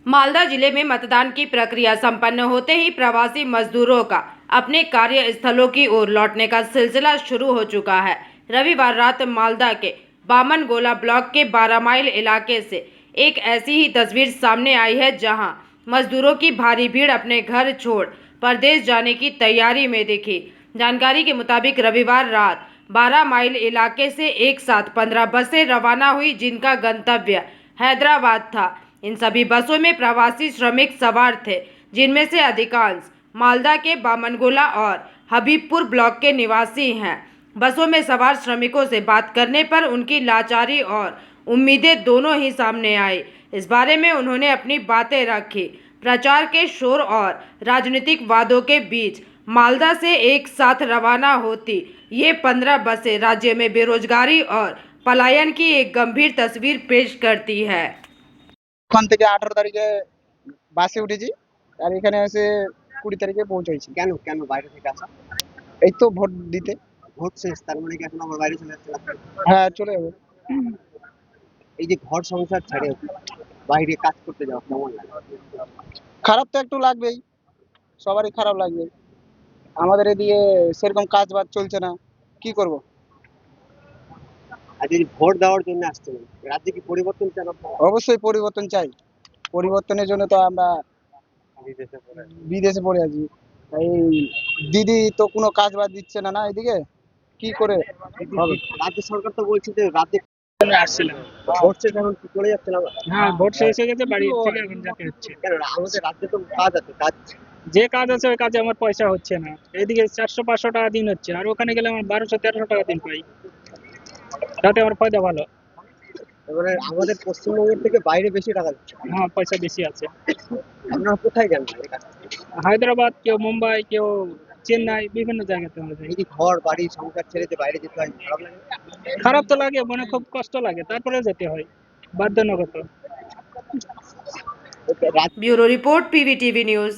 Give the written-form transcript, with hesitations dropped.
मालदा जिले में मतदान की प्रक्रिया संपन्न होते ही प्रवासी मजदूरों का अपने कार्यस्थलों की ओर लौटने का सिलसिला शुरू हो चुका है। रविवार रात मालदा के बामनगोला ब्लॉक के 12 माइल इलाके से एक ऐसी ही तस्वीर सामने आई है, जहां मजदूरों की भारी भीड़ अपने घर छोड़ परदेश जाने की तैयारी में दिखी। जानकारी के मुताबिक रविवार रात 12 माइल इलाके से एक साथ 15 बसें रवाना हुई, जिनका गंतव्य हैदराबाद था। इन सभी बसों में प्रवासी श्रमिक सवार थे, जिनमें से अधिकांश मालदा के बामनगोला और हबीबपुर ब्लॉक के निवासी हैं। बसों में सवार श्रमिकों से बात करने पर उनकी लाचारी और उम्मीदें दोनों ही सामने आई। इस बारे में उन्होंने अपनी बातें रखी। प्रचार के शोर और राजनीतिक वादों के बीच मालदा से एक साथ रवाना होती ये 15 बसें राज्य में बेरोजगारी और पलायन की एक गंभीर तस्वीर पेश करती है। ওখান থেকে 18 তারিখে বাসে উঠেছি আর এখানে এসে 20 তারিখে পৌঁছেছি। কেন কেন বাইরে থেকে আসা? এই তো ভোট দিতে। ভোট শেষ, তার মানে কি এখন আবার বাইরে চলে যাচ্ছে না? হ্যাঁ, চলে যাবো। এই যে ঘর সংসার ছেড়ে বাইরে কাজ করতে যাওয়া কেমন লাগে? খারাপ তো একটু লাগবেই, সবারই খারাপ লাগবে। আমাদের এদিকে সেরকম কাজ বাজ চলছে না, কি করব? আর এই ভোট দেওয়ার জন্য আসছেন, রাজ্যে কি পরিবর্তন চান আপনারা? অবশ্যই পরিবর্তন চাই। পরিবর্তনের জন্য তো আমরা বিদেশে পড়ে আছি। এই দিদি তো কোনো কাজ বাজ দিচ্ছে না, না এদিকে কি করে হবে? রাজ্য সরকার তো বলছে যে রাজ্যে আসছিলাম। ভোট শেষ, এখন কি চলে যাচ্ছেন আবার? হ্যাঁ, ভোট শেষ হয়ে গেছে, বাড়ি থেকে এখন যেতে হচ্ছে। কেন আমাদের রাজ্যে তো কাজ আছে, কাজ যে কাজ আছে ওই কাজে আমার পয়সা হচ্ছে না। এদিকে 400-500 টাকা দিন হচ্ছে, আর ওখানে গেলে আমার 1200-1300 টাকা দিন পাই। তাতে আমার ফায়দা ভালো। এবারে আমাদের পশ্চিমবঙ্গের থেকে বাইরে বেশি টাকা দিচ্ছে। হ্যাঁ, পয়সা বেশি আছে। আপনারা কোথায় যান বাইরে কাজ করতে? হায়দ্রাবাদ, কেউ মুম্বাই, কেউ চেন্নাই, বিভিন্ন জায়গাতে আমরা যাই। এই যে ঘর বাড়ি সংসার ছেড়ে যে বাইরে যেতে হয়, খারাপ লাগে? খারাপ তো লাগে, মনে খুব কষ্ট লাগে, তারপরে যেতে হয় বাধ্যগত। রাজ্য ब्यूरो रिपोर्ट, PVTV न्यूज।